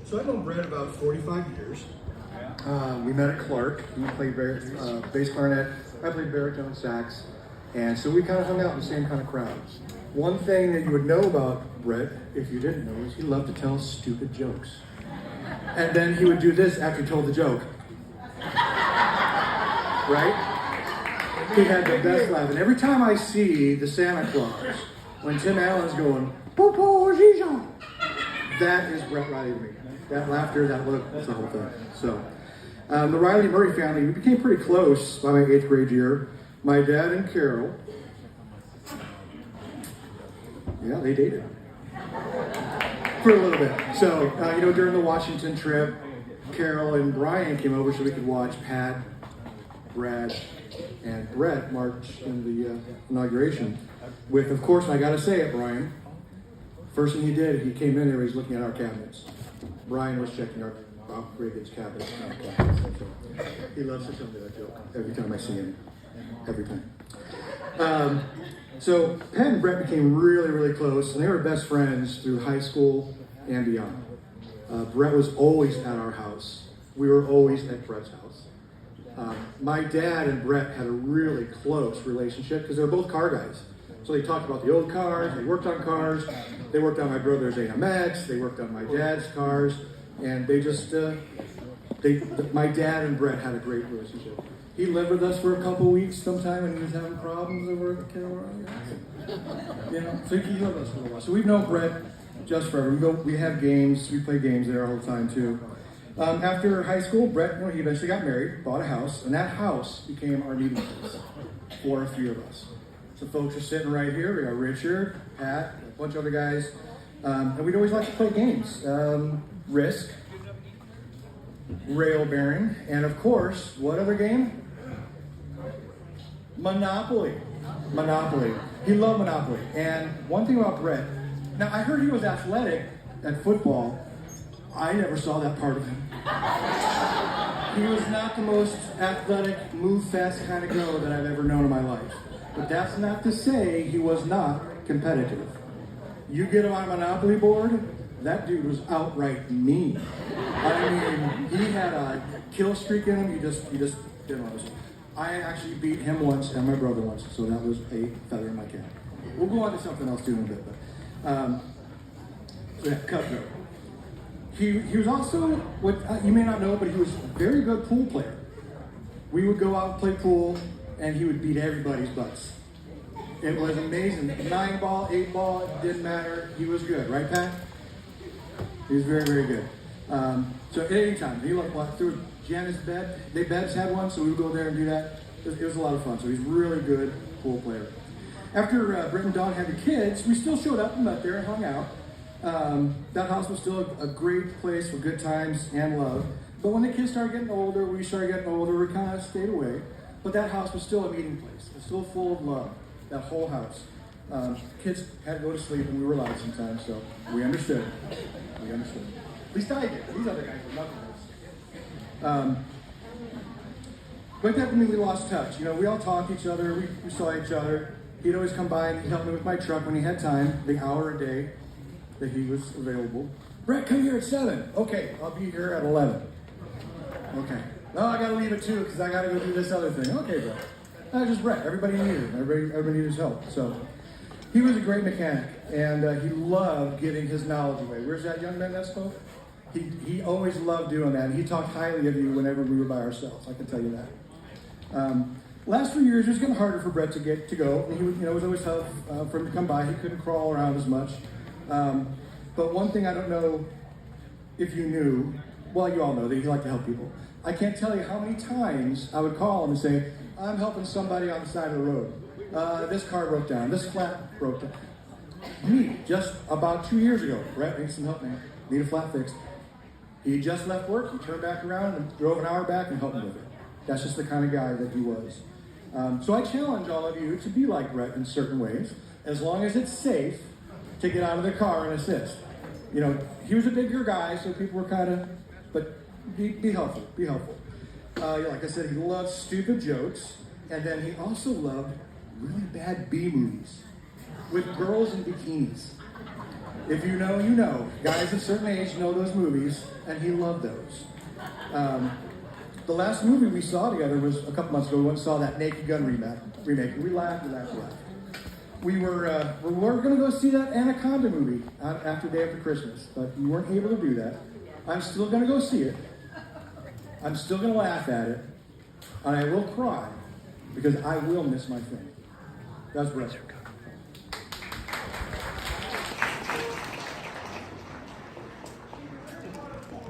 So I've known Brett about 45 years. We met at Clark. He played bass clarinet. I played baritone sax. And so we kind of hung out in the same kind of crowd. One thing that you would know about Brett, if you didn't know, is he loved to tell stupid jokes. And then he would do this after he told the joke. Right? He had the best laugh. And every time I see the Santa Claus, when Tim Allen's going, "Popo Gijon," that is Brett Riley to me. That laughter, that look, that's the whole thing. So, the Riley Murray family, we became pretty close by my 8th grade year. My dad and Carol, yeah, they dated for a little bit. So, during the Washington trip, Carol and Brian came over so we could watch Pat, Brad, and Brett march in the inauguration. With, of course, and I gotta say it, Brian, first thing he did, he came in there, he was looking at our cabinets. Brian was checking our Bob Reagan's cabinets. He loves to tell me that joke every time I see him. Every time. So Pat and Brett became really, really close, and they were best friends through high school and beyond. Brett was always at our house. We were always at Brett's house. My dad and Brett had a really close relationship because they were both car guys. So they talked about the old cars, they worked on cars, they worked on my brother's AMX, they worked on my dad's cars, and they just, my dad and Brett had a great relationship. He lived with us for a couple weeks sometime when he was having problems over at the Carolina. So he lived with us for a while. So we've known Brett just forever. We have games, we play games there all the time too. After high school, Brett, he eventually got married, bought a house, and that house became our meeting place for a few of us. So folks are sitting right here. We got Richard, Pat, a bunch of other guys. And we'd always like to play games. Risk, rail bearing, and of course, what other game? Monopoly. Monopoly. He loved Monopoly. And one thing about Brett, now I heard he was athletic at football. I never saw that part of him. He was not the most athletic, move fast kind of girl that I've ever known in my life. But that's not to say he was not competitive. You get him on a Monopoly board, that dude was outright mean. I mean, he had a kill streak in him, you just didn't understand. I actually beat him once and my brother once, so that was a feather in my cap. We'll go on to something else too in a bit, but cutthroat. He was also, what you may not know, but he was a very good pool player. We would go out and play pool, and he would beat everybody's butts. It was amazing. 9 ball, 8 ball, it didn't matter. He was good, right, Pat? He was very, very good. So at any time, he loved through Janice's bed. They beds had one, so we would go there and do that. It was a lot of fun. So he's a really good pool player. After Britt and Dawn had the kids, we still showed up and met there and hung out. That house was still a great place for good times and love. But when the kids started getting older, we kind of stayed away. But that house was still a meeting place. It was still full of love, that whole house. Kids had to go to sleep and we were loud sometimes, so we understood. We understood. At least I did. These other guys were nothing else. But that didn't mean we lost touch. We all talked to each other. We saw each other. He'd always come by and he'd help me with my truck when he had time, the hour a day that he was available. Brett, come here at 7. Okay, I'll be here at 11. Okay. No, I gotta leave at 2 because I gotta go do this other thing. Okay, Brett. Just Brett. Everybody needed him. Everybody needed his help. So he was a great mechanic, and he loved giving his knowledge away. Where's that young man that spoke? He always loved doing that. And he talked highly of you whenever we were by ourselves. I can tell you that. Last few years, it was getting harder for Brett to go. He was, it was always tough for him to come by. He couldn't crawl around as much. But one thing I don't know if you knew, well, you all know that he liked to help people. I can't tell you how many times I would call him and say, I'm helping somebody on the side of the road. This car broke down. This flat broke down. Me, just about 2 years ago, Brett needs some help, man. Need a flat fixed. He just left work. He turned back around and drove an hour back and helped me with it. That's just the kind of guy that he was. So I challenge all of you to be like Brett in certain ways, as long as it's safe to get out of the car and assist. He was a bigger guy, so people were kind of, but be helpful, be helpful. Like I said, he loved stupid jokes, and then he also loved really bad B movies with girls in bikinis. If you know, you know. Guys of a certain age know those movies, and he loved those. The last movie we saw together was a couple months ago. We went and saw that Naked Gun remake. We laughed. We were going to go see that Anaconda movie after Day After Christmas, but we weren't able to do that. I'm still going to go see it. I'm still going to laugh at it, and I will cry because I will miss my friend. That's what.